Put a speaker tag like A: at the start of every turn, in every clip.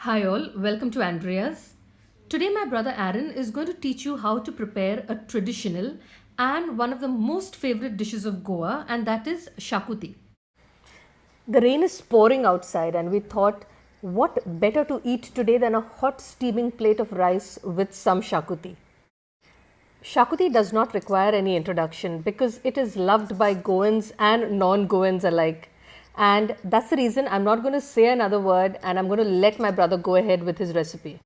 A: Hi, all. Welcome to Andrea's. Today, my brother Aaron is going to teach you how to prepare a traditional and one of the most favorite dishes of Goa, and that is shakuti. The rain is pouring outside, and we thought, what better to eat today than a hot steaming plate of rice with some shakuti? Shakuti does not require any introduction because it is loved by Goans and non Goans alike. And that's the reason I'm not going to say another word and I'm going to let my brother go ahead with his recipe.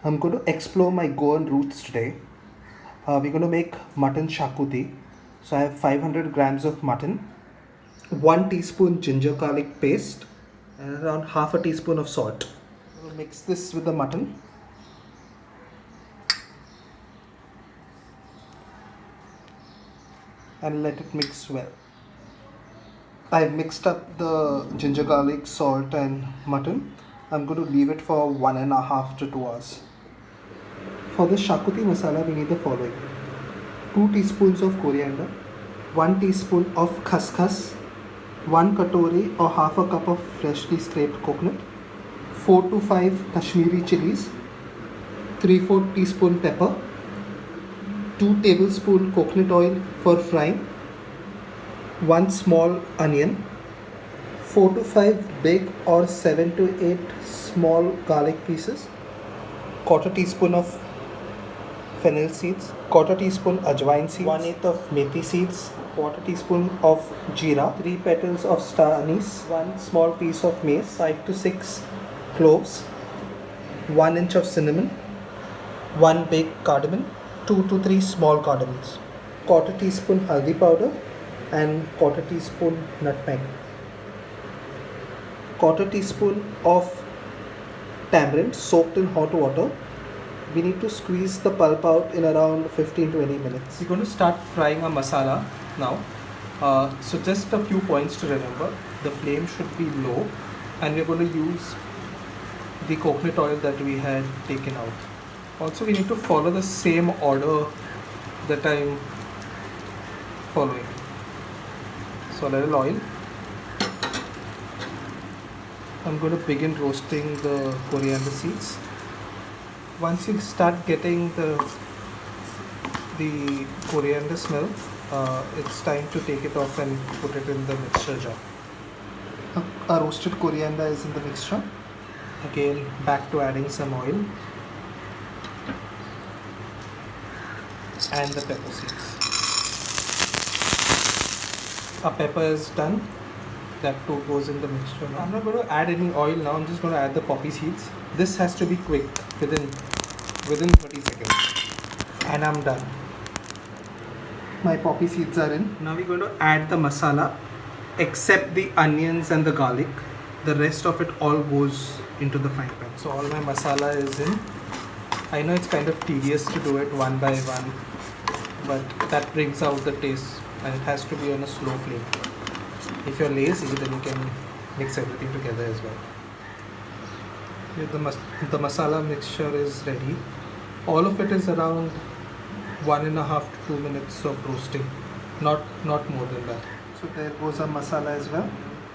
B: I'm going to explore my Goan roots today. We're going to make mutton shakuti. So I have 500 grams of mutton, 1 teaspoon ginger garlic paste, and around half a teaspoon of salt. We'll mix this with the mutton. And let it mix well. I've mixed up the ginger garlic, salt, and mutton. I'm going to leave it for 1.5 to 2 hours. For the shakuti masala, we need the following: 2 teaspoons of coriander, 1 teaspoon of khaskhas, 1 katori or half a cup of freshly scraped coconut, 4 to 5 Kashmiri chilies, 3/4 teaspoon pepper, 2 tablespoon coconut oil for frying, 1 small onion, 4 to 5 big or 7 to 8 small garlic pieces, quarter teaspoon of fennel seeds, quarter teaspoon ajwain seeds, 1/8 of methi seeds, quarter teaspoon of jeera, 3 petals of star anise, 1 small piece of mace, 5 to 6 cloves, 1 inch of cinnamon, 1 big cardamom, 2 to 3 small cardamoms, quarter teaspoon haldi powder, and quarter teaspoon nutmeg, quarter teaspoon of tamarind soaked in hot water. We need to squeeze the pulp out in around 15-20 minutes. We're going to start frying our masala now. So just a few points to remember. The flame should be low, and we're going to use the coconut oil that we had taken out. Also, we need to follow the same order that I'm following. So a little oil. I'm going to begin roasting the coriander seeds. Once you start getting the coriander smell, it's time to take it off and put it in the mixture jar. Our roasted coriander is in the mixture. Again, back to adding some oil and the pepper seeds. Our pepper is done. That too goes in the mixture now. I'm not going to add any oil now. I'm just going to add the poppy seeds. This has to be quick, within 30 seconds, and I'm done. My poppy seeds are in. Now we're going to add the masala, except the onions and the garlic. The rest of it all goes into the frying pan. So all my masala is in. I know it's kind of tedious to do it one by one, but that brings out the taste, and it has to be on a slow flame. If you're lazy, then you can mix everything together as well. Here the masala mixture is ready. All of it is around 1.5 to 2 minutes of roasting, not more than that. So there goes our masala as well.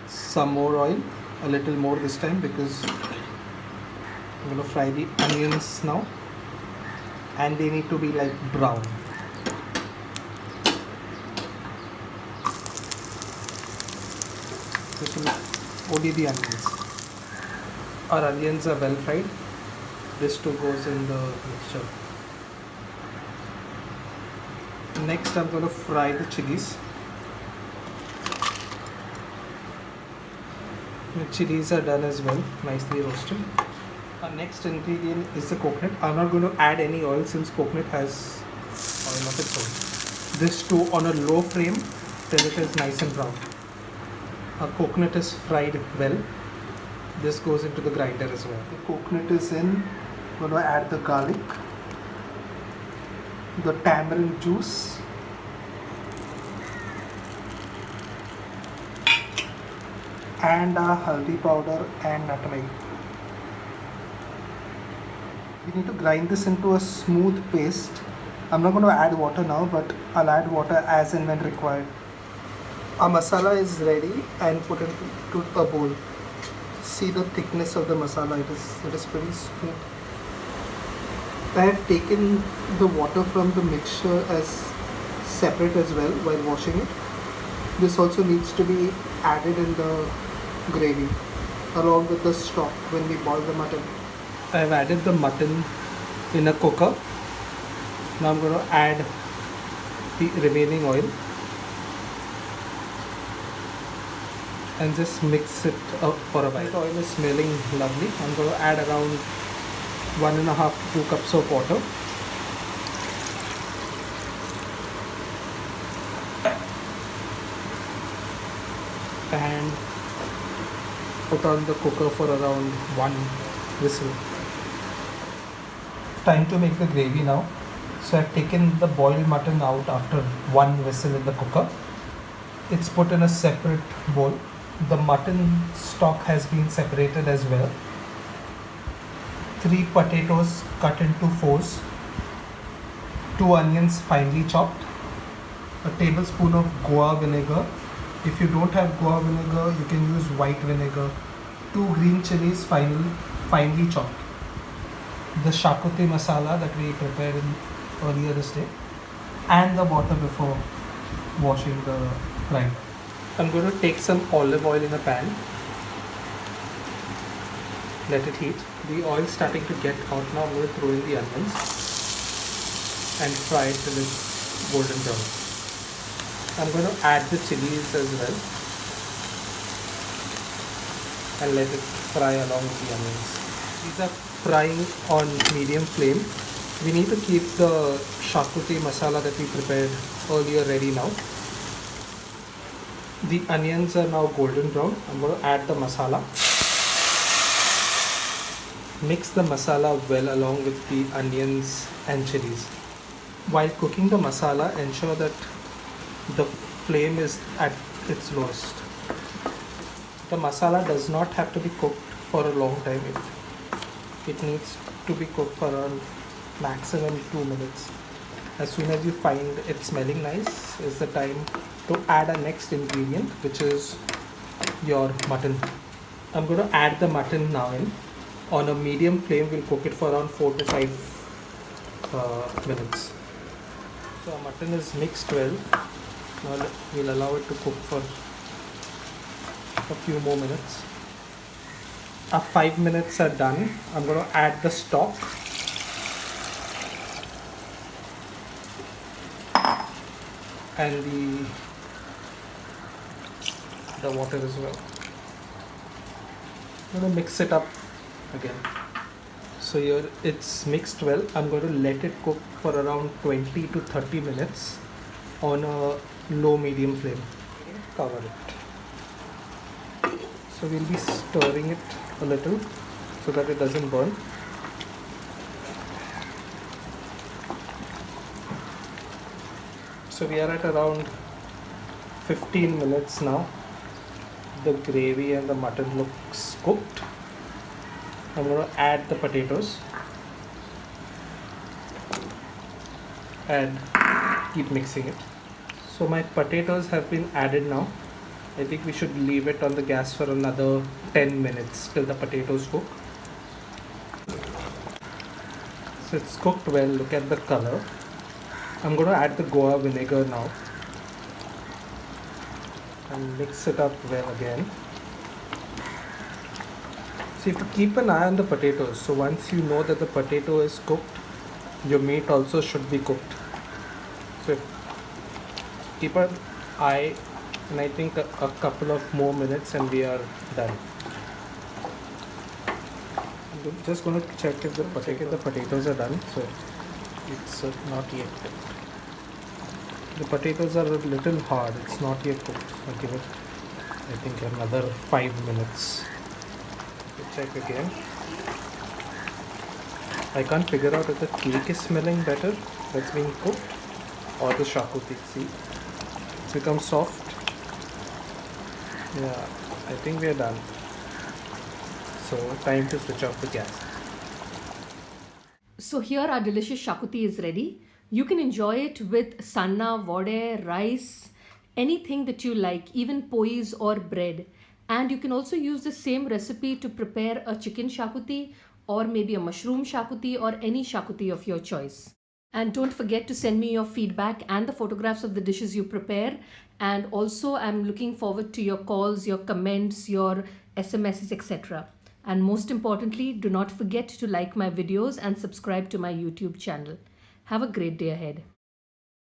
B: Some more oil, a little more this time, because I'm going to fry the onions now, and they need to be like brown. This will only the onions. Our onions are well fried. This too goes in the mixture. Next, I'm going to fry the chilies. The chilies are done as well, nicely roasted. Our next ingredient is the coconut. I'm not going to add any oil since coconut has oil of its own. This too on a low flame till it is nice and brown. Our coconut is fried well. This goes into the grinder as well. The coconut is in. I'm going to add the garlic, the tamarind juice, and haldi powder and nutmeg. We need to grind this into a smooth paste. I'm not going to add water now, but I'll add water as and when required. Our masala is ready and put into a bowl. See the thickness of the masala, it is pretty sweet. I have taken the water from the mixture as separate as well while washing it. This also needs to be added in the gravy along with the stock when we boil the mutton. I have added the mutton in a cooker. Now I'm going to add the remaining oil and just mix it up for a while. The oil is smelling lovely. I'm going to add around 1.5 to 2 cups of water. And put on the cooker for around 1 whistle. Time to make the gravy now. So I've taken the boiled mutton out after 1 whistle in the cooker. It's put in a separate bowl. The mutton stock has been separated as well. 3 potatoes cut into 4s. 2 onions finely chopped. A tablespoon of Goa vinegar. If you don't have Goa vinegar, you can use white vinegar. 2 green chilies finely chopped. The shakuti masala that we prepared earlier this day, and the water before washing the rice. I'm going to take some olive oil in a pan. Let it heat. The oil is starting to get hot now. I'm going to throw in the onions and fry it till it's golden brown. I'm going to add the chilies as well and let it fry along with the onions. These are frying on medium flame. We need to keep the shakuti masala that we prepared earlier ready now. The onions are now golden brown. I'm going to add the masala. Mix the masala well along with the onions and chilies. While cooking the masala, ensure that the flame is at its lowest. The masala does not have to be cooked for a long time. It needs to be cooked for around maximum 2 minutes. As soon as you find it smelling nice is the time to add a next ingredient, which is your mutton. I'm going to add the mutton now in. On a medium flame, we'll cook it for around 4 to 5 minutes. So our mutton is mixed well. Now we'll allow it to cook for a few more minutes. Our 5 minutes are done. I'm going to add the stock. And the water as well. I'm going to mix it up again. So here it's mixed well. I'm going to let it cook for around 20 to 30 minutes on a low medium flame. Cover it. So we'll be stirring it a little so that it doesn't burn. So we are at around 15 minutes now. The gravy and the mutton looks cooked. I'm going to add the potatoes and keep mixing it. So my potatoes have been added now. I think we should leave it on the gas for another 10 minutes till the potatoes cook. So it's cooked well. Look at the color. I'm going to add the Goa vinegar now and mix it up well again. So you have to keep an eye on the potatoes. So once you know that the potato is cooked, your meat also should be cooked. So keep an eye, and I think a couple of more minutes and we are done. I'm just going to check if the potatoes are done. So it's not yet cooked. The potatoes are a little hard. It's not yet cooked. I'll give it, I think, another 5 minutes. Check again. I can't figure out if the cake is smelling better that's being cooked or the shakuti. See, it's become soft. Yeah, I think we are done. So time to switch off the gas.
A: So here our delicious shakuti is ready. You can enjoy it with sanna, vade, rice, anything that you like, even pois or bread. And you can also use the same recipe to prepare a chicken shakuti or maybe a mushroom shakuti or any shakuti of your choice. And don't forget to send me your feedback and the photographs of the dishes you prepare. And also, I'm looking forward to your calls, your comments, your SMSs, etc. And most importantly, do not forget to like my videos and subscribe to my YouTube channel. Have a great day ahead.